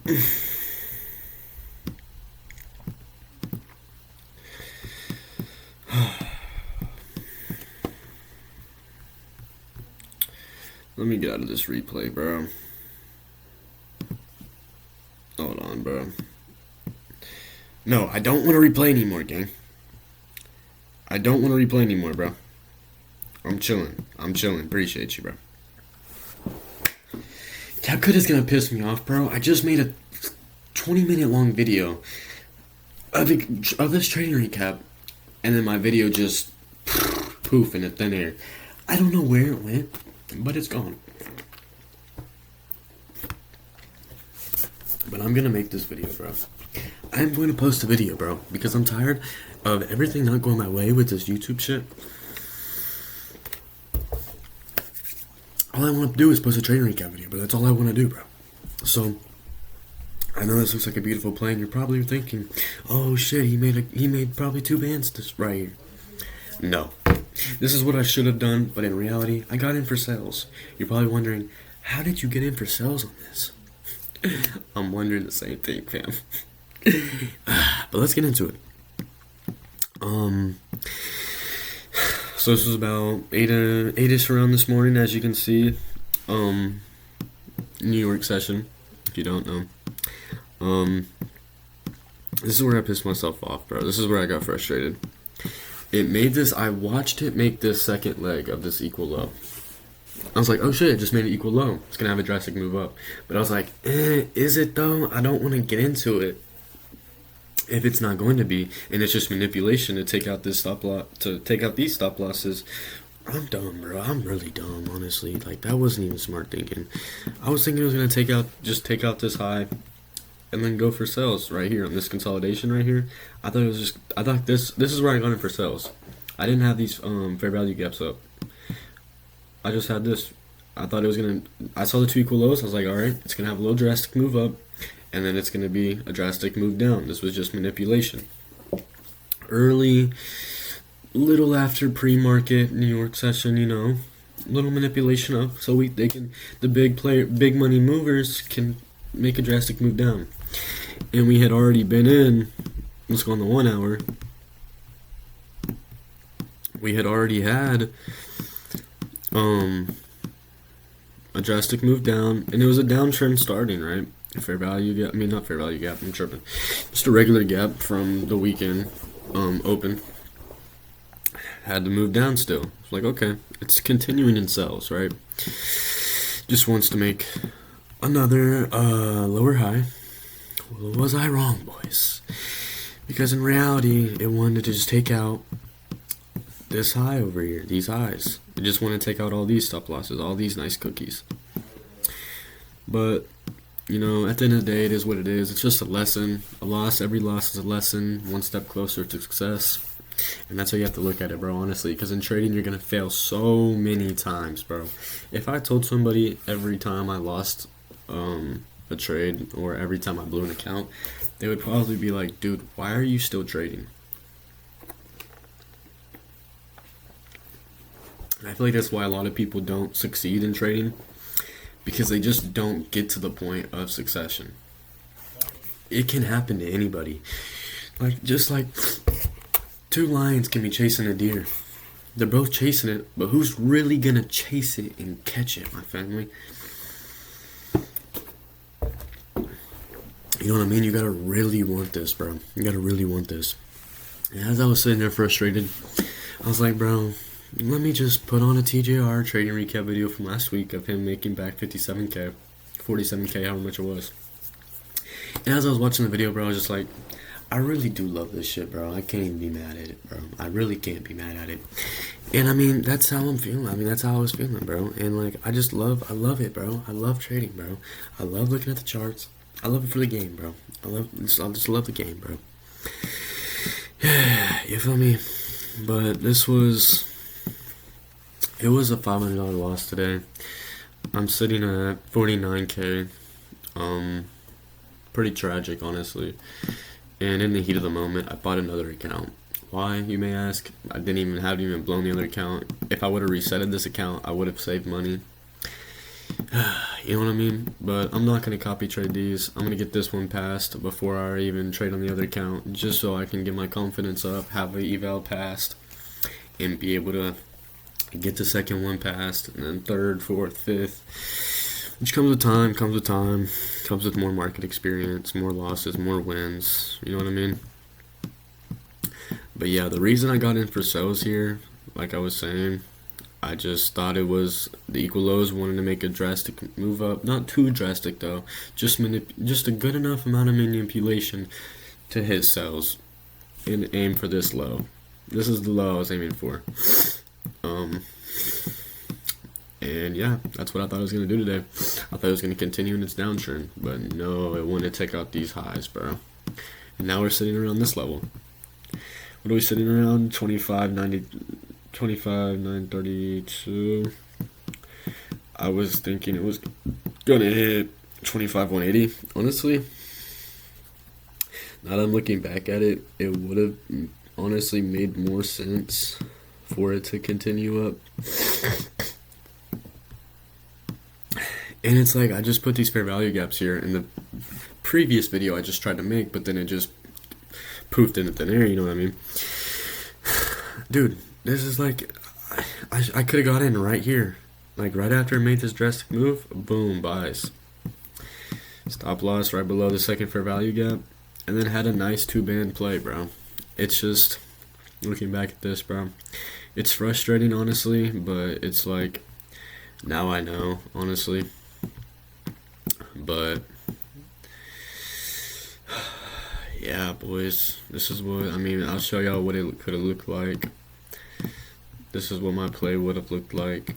Let me get out of this replay, bro. Hold on, bro. No, I don't want to replay anymore, gang. I don't want to replay anymore, bro. I'm chilling. Appreciate you, bro. CapCut is gonna piss me off, bro. I just made a 20-minute long video of this trading recap, and then my video just poof in a thin air. I don't know where it went, but it's gone. But I'm gonna make this video, bro. I'm going to post a video, bro, because I'm tired of everything not going my way with this YouTube shit. All I want to do is post a trading recap video, but that's all I want to do, bro. So, I know this looks like a beautiful play, and you're probably thinking, oh shit, he made probably 2 bands this right here. No. This is what I should have done, but in reality, I got in for sales. You're probably wondering, how did you get in for sales on this? I'm wondering the same thing, fam. But let's get into it. So this was about 8-ish around this morning, as you can see. New York session, if you don't know. This is where I pissed myself off, bro. This is where I got frustrated. I watched it make this second leg of this equal low. I was like, oh shit, it just made an equal low. It's gonna have a drastic move up. But I was like, is it though? I don't want to get into it if it's not going to be, and it's just manipulation to take out this stop loss, to take out these stop losses. I'm dumb, bro. I'm really dumb, honestly. Like, that wasn't even smart thinking. I was thinking it was gonna take out this high, and then go for sales right here on this consolidation right here. I thought this is where I got in for sales. I didn't have these fair value gaps up. I just had this. I thought it was gonna. I saw the 2 equal lows. I was like, all right, it's gonna have a little drastic move up, and then it's gonna be a drastic move down. This was just manipulation. Early, little after pre-market New York session, you know, little manipulation up. So the big money movers can make a drastic move down, and we had already been in. Let's go on the 1 hour. We had already had a drastic move down, and it was a downtrend starting, right? Fair value gap, not fair value gap, I'm tripping. Just a regular gap from the weekend open. Had to move down still. It's like, okay, it's continuing in sales, right? Just wants to make another lower high. Well, was I wrong, boys? Because in reality, it wanted to just take out this high over here, these highs. I just want to take out all these stop losses, all these nice cookies. But, you know, at the end of the day, it is what it is. It's just a lesson. Every loss is a lesson, one step closer to success. And that's how you have to look at it, bro, honestly. Because in trading, you're going to fail so many times, bro. If I told somebody every time I lost a trade or every time I blew an account, they would probably be like, dude, why are you still trading? I feel like that's why a lot of people don't succeed in trading, because they just don't get to the point of succession. It can happen to anybody. Just like 2 lions can be chasing a deer. They're both chasing it, but who's really gonna chase it and catch it, my family? You know what I mean? You gotta really want this, bro. You gotta really want this. And as I was sitting there frustrated, I was like, bro, let me just put on a TJR trading recap video from last week of him making back 57K, 47K, however much it was. And as I was watching the video, bro, I was just like, I really do love this shit, bro. I can't even be mad at it, bro. I really can't be mad at it. And I mean, that's how I'm feeling. I mean, that's how I was feeling, bro. And like, I love it, bro. I love trading, bro. I love looking at the charts. I love it for the game, bro. I just love the game, bro. You feel me? But it was a $500 loss today. I'm sitting at 49K. Pretty tragic, honestly. And in the heat of the moment, I bought another account. Why, you may ask? I haven't even blown the other account. If I would have resetted this account, I would have saved money. You know what I mean? But I'm not gonna copy trade these. I'm gonna get this one passed before I even trade on the other account, just so I can get my confidence up, have a eval passed, and be able to get the second one passed, and then third, fourth, fifth. Which comes with time, comes with more market experience, more losses, more wins. You know what I mean? But yeah, the reason I got in for sells here, like I was saying, I just thought it was the equal lows, wanted to make a drastic move up. Not too drastic though, just a good enough amount of manipulation to hit sells and aim for this low. This is the low I was aiming for. And yeah, that's what I thought it was going to do today. I thought it was going to continue in its downtrend, but no, it wanted to take out these highs, bro. And now we're sitting around this level. What are we sitting around? 25,932. I was thinking it was going to hit 25,180. Honestly, now that I'm looking back at it, it would have honestly made more sense for it to continue up. And it's like, I just put these fair value gaps here in the previous video I just tried to make, but then it just poofed into thin air, you know what I mean? Dude, this is like, I could have got in right here. Like, right after I made this drastic move, boom, buys. Stop loss right below the second fair value gap, and then had a nice two-band play, bro. It's just, looking back at this, bro, it's frustrating, honestly, but it's like, now I know, honestly. But yeah, boys, this is what, I mean, I'll show y'all what it could have looked like. This is what my play would have looked like.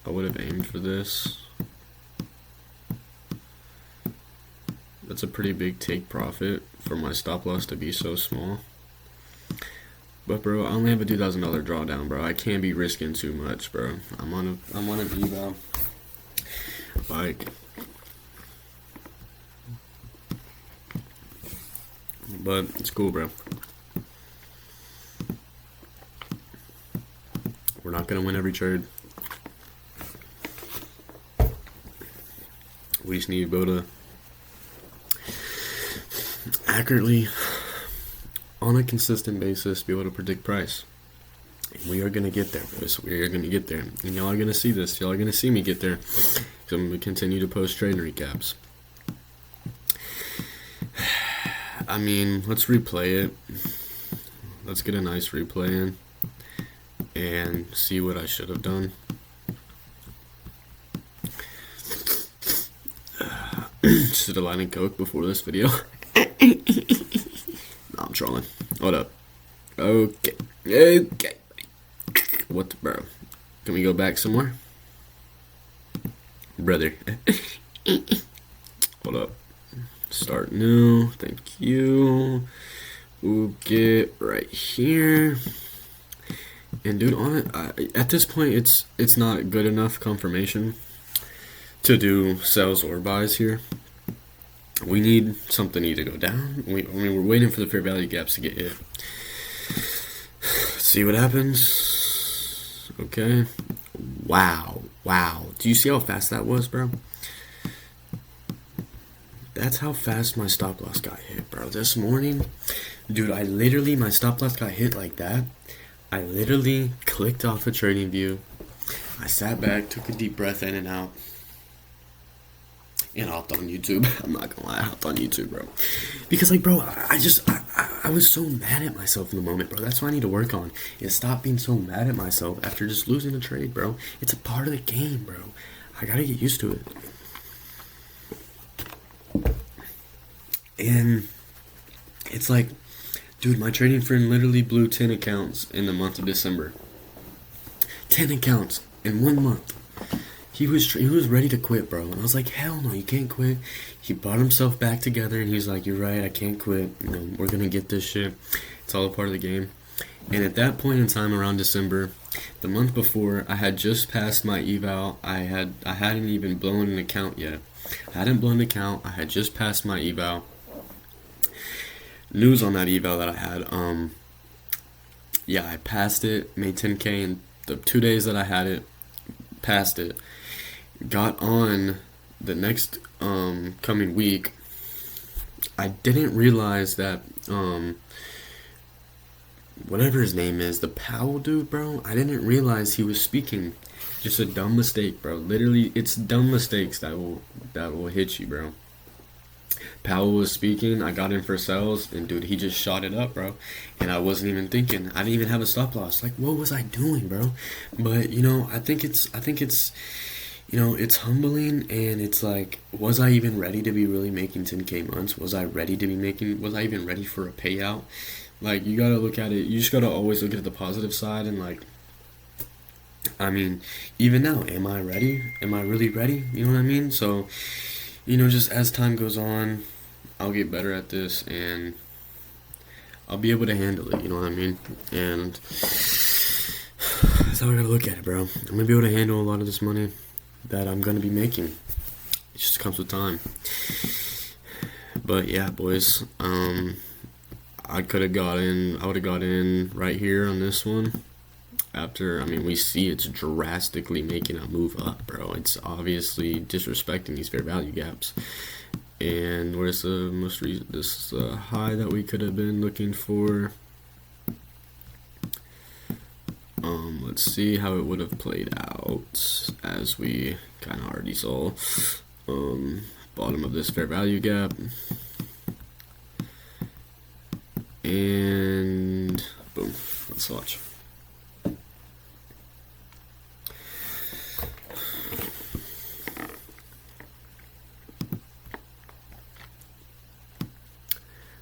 I would have aimed for this. That's a pretty big take profit for my stop loss to be so small. But bro, I only have a $2,000 drawdown, bro. I can't be risking too much, bro. I'm on an eval. Like, but it's cool, bro. We're not gonna win every trade. We just need to be able to accurately, on a consistent basis, be able to predict price. And we are going to get there, boys. We are going to get there. And y'all are going to see this. Y'all are going to see me get there. So I'm going to continue to post trade recaps. I mean, let's replay it. Let's get a nice replay in and see what I should have done. Just did a line of coke before this video. No, I'm trolling. Hold up. Okay. What the, bro? Can we go back some more? Brother. Hold up. Start new. Thank you. We'll get right here. And dude, on it, at this point, it's not good enough confirmation to do sells or buys here. We need something to either go down. We're waiting for the fair value gaps to get hit. Let's see what happens. Okay. Wow. Do you see how fast that was, bro? That's how fast my stop loss got hit, bro. This morning, dude, my stop loss got hit like that. I literally clicked off the trading view. I sat back, took a deep breath in and out. And I hopped on YouTube. I'm not gonna lie, I hopped on YouTube, bro. Because, like, bro, I was so mad at myself in the moment, bro. That's what I need to work on, is stop being so mad at myself after just losing a trade, bro. It's a part of the game, bro. I gotta get used to it. And it's like, dude, my trading friend literally blew 10 accounts in the month of December. 10 accounts in 1 month. He was ready to quit, bro. And I was like, hell no, you can't quit. He brought himself back together, and he's like, you're right, I can't quit. You know, we're going to get this shit. It's all a part of the game. And at that point in time, around December, the month before, I had just passed my eval. I hadn't even blown an account yet. I hadn't blown an account. I had just passed my eval. news on that eval that I had. Yeah, I passed it, made 10K in the 2 days that I had it, passed it. Got on the next coming week. I didn't realize that whatever his name is, the Powell dude, bro. I didn't realize he was speaking. Just a dumb mistake, bro. Literally, it's dumb mistakes that will hit you, bro. Powell was speaking. I got in for sales, and dude, he just shot it up, bro. And I wasn't even thinking. I didn't even have a stop loss. Like, what was I doing, bro? But I think it's it's humbling, and it's like, was I even ready to be really making 10K months? Was I even ready for a payout? Like, you gotta look at it. You just gotta always look at the positive side, and like, I mean, even now, am I ready? Am I really ready? You know what I mean? So, just as time goes on, I'll get better at this, and I'll be able to handle it. You know what I mean? And that's how I gotta look at it, bro. I'm gonna be able to handle a lot of this money that I'm gonna be making. It just comes with time. But yeah, boys. I would have got in right here on this one. After, we see it's drastically making a move up, bro. It's obviously disrespecting these fair value gaps. And where's the most recent? This is the high that we could have been looking for. Let's see how it would have played out, as we kind of already saw. Bottom of this fair value gap. And boom, let's watch.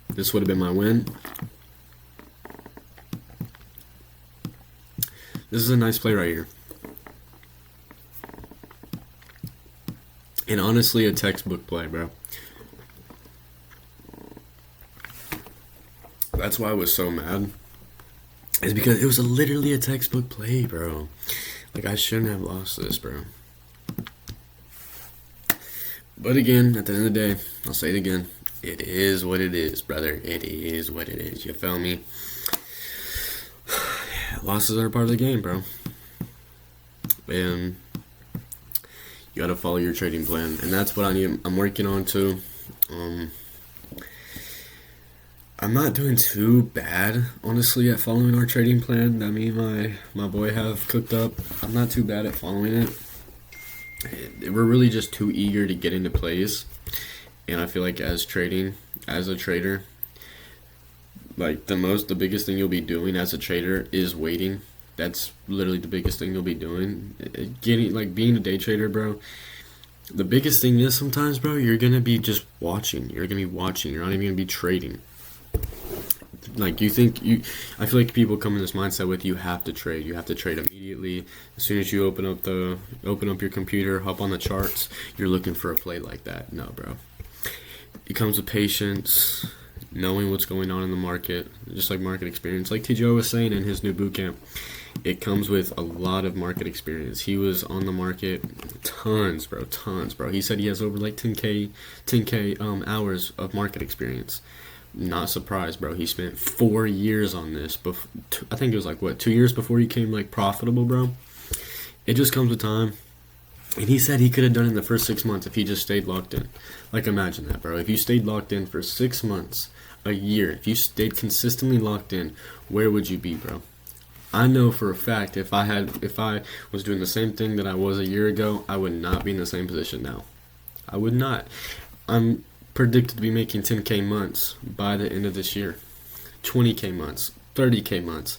This would have been my win. This is a nice play right here. And honestly, a textbook play, bro. That's why I was so mad. Is because it was literally a textbook play, bro. Like, I shouldn't have lost this, bro. But again, at the end of the day, I'll say it again. It is what it is, brother. It is what it is. You feel me? Losses are a part of the game, bro. And you gotta follow your trading plan. And that's what I'm working on too. I'm not doing too bad, honestly, at following our trading plan that me and my boy have cooked up. I'm not too bad at following it. We're really just too eager to get into plays. And I feel like as a trader, like the biggest thing you'll be doing as a trader is waiting. That's literally the biggest thing you'll be doing. Being a day trader, bro. The biggest thing is sometimes, bro, you're gonna be just watching. You're gonna be watching. You're not even gonna be trading. Like, I feel like people come in this mindset with, you have to trade. You have to trade immediately. As soon as you open up your computer, hop on the charts, you're looking for a play like that. No, bro. It comes with patience, knowing what's going on in the market, just like market experience. Like TJ was saying in his new boot camp, it comes with a lot of market experience. He was on the market tons, bro. He said he has over like 10K hours of market experience. Not surprised, bro. He spent 4 years on this. I think it was 2 years before he became profitable, bro. It just comes with time. And he said he could have done it in the first 6 months if he just stayed locked in. Like, imagine that, bro. If you stayed locked in for 6 months, a year, if you stayed consistently locked in, where would you be, bro? I know for a fact if I was doing the same thing that I was a year ago, I would not be in the same position now. I would not. I'm predicted to be making 10K months by the end of this year. 20K months, 30K months.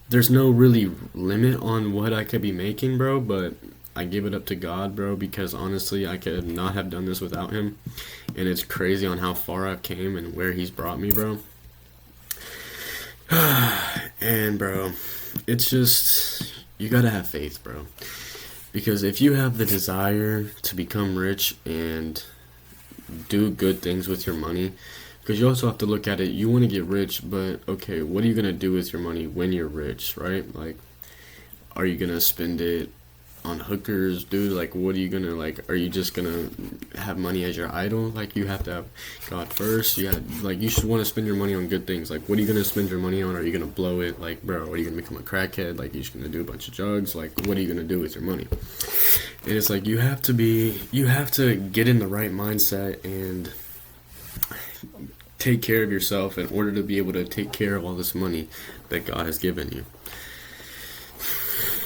There's no really limit on what I could be making, bro, but I give it up to God, bro, because honestly, I could not have done this without him. And it's crazy on how far I've came and where he's brought me, bro. And, bro, it's just, you gotta have faith, bro. Because if you have the desire to become rich and do good things with your money, because you also have to look at it, you want to get rich, but okay, what are you going to do with your money when you're rich, right? Like, are you going to spend it on hookers, dude. Like, what are you gonna, like, are you just gonna have money as your idol? Like, you have to have God first. You got, like, you should want to spend your money on good things. Like, what are you gonna spend your money on? Are you gonna blow it? Like, bro, are you gonna become a crackhead? Like, you're just gonna do a bunch of drugs? Like, what are you gonna do with your money? And it's like, you have to get in the right mindset and take care of yourself in order to be able to take care of all this money that God has given you.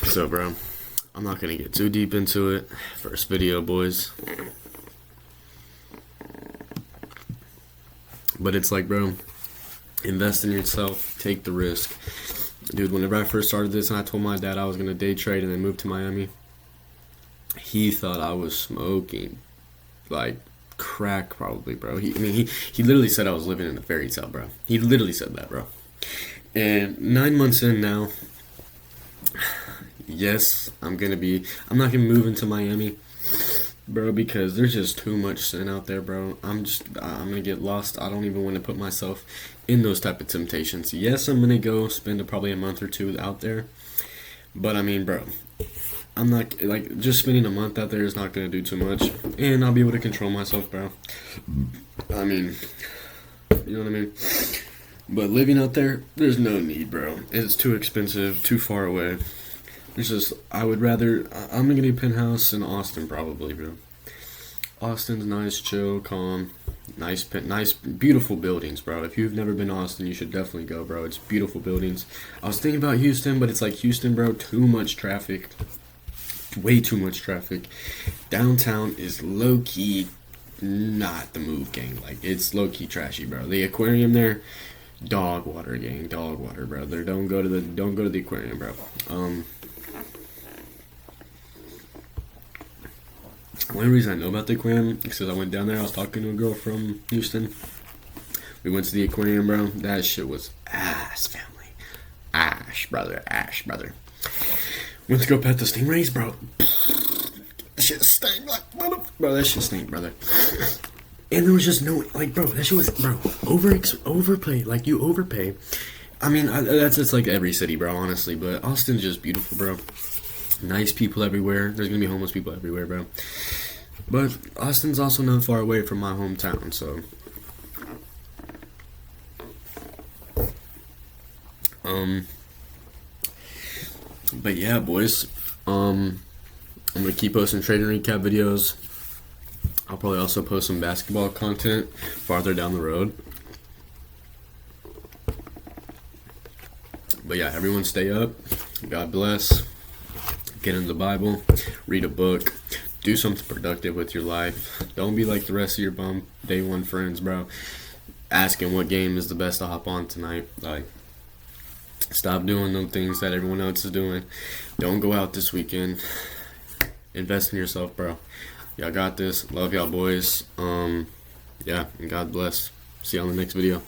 So, bro, I'm not gonna get too deep into it. First video, boys. But it's like, bro, invest in yourself, take the risk. Dude, whenever I first started this and I told my dad I was gonna day trade and then move to Miami, he thought I was smoking like crack, probably, bro. He literally said I was living in a fairy tale, bro. He literally said that, bro. And 9 months in now, yes, I'm not gonna move into Miami, bro, because there's just too much sin out there, bro. I'm gonna get lost. I don't even want to put myself in those type of temptations. Yes, I'm gonna go spend probably a month or two out there, but I mean, bro, I'm not, like, just spending a month out there is not gonna do too much, and I'll be able to control myself, bro. I mean, you know what I mean? But living out there, there's no need, bro. It's too expensive, too far away. It's just, I'm gonna get a penthouse in Austin, probably, bro. Austin's nice, chill, calm, nice, beautiful buildings, bro. If you've never been to Austin, you should definitely go, bro. It's beautiful buildings. I was thinking about Houston, but it's like Houston, bro, too much traffic. Way too much traffic. Downtown is low-key not the move, gang. Like, it's low-key trashy, bro. The aquarium there, dog water, gang. Dog water, brother. Don't go to the aquarium, bro. One reason I know about the aquarium is because I went down there. I was talking to a girl from Houston. We went to the aquarium, bro. That shit was ass, family. Ash, brother. Went to go pet the stingrays, bro. That shit stank like mother. Bro, that shit stank, brother. And there was just no, like, bro, that shit was, bro, overpay. Like, you overpay. I mean, that's just like every city, bro, honestly. But Austin's just beautiful, bro. Nice people everywhere. There's gonna be homeless people everywhere, bro. But Austin's also not far away from my hometown, so. But yeah, boys. I'm gonna keep posting trading recap videos. I'll probably also post some basketball content farther down the road. But yeah, everyone stay up. God bless. Get in the Bible. Read a book. Do something productive with your life. Don't be like the rest of your bum day one friends, bro. Asking what game is the best to hop on tonight. Like, stop doing them things that everyone else is doing. Don't go out this weekend. Invest in yourself, bro. Y'all got this. Love y'all, boys. Yeah, and God bless. See you on the next video.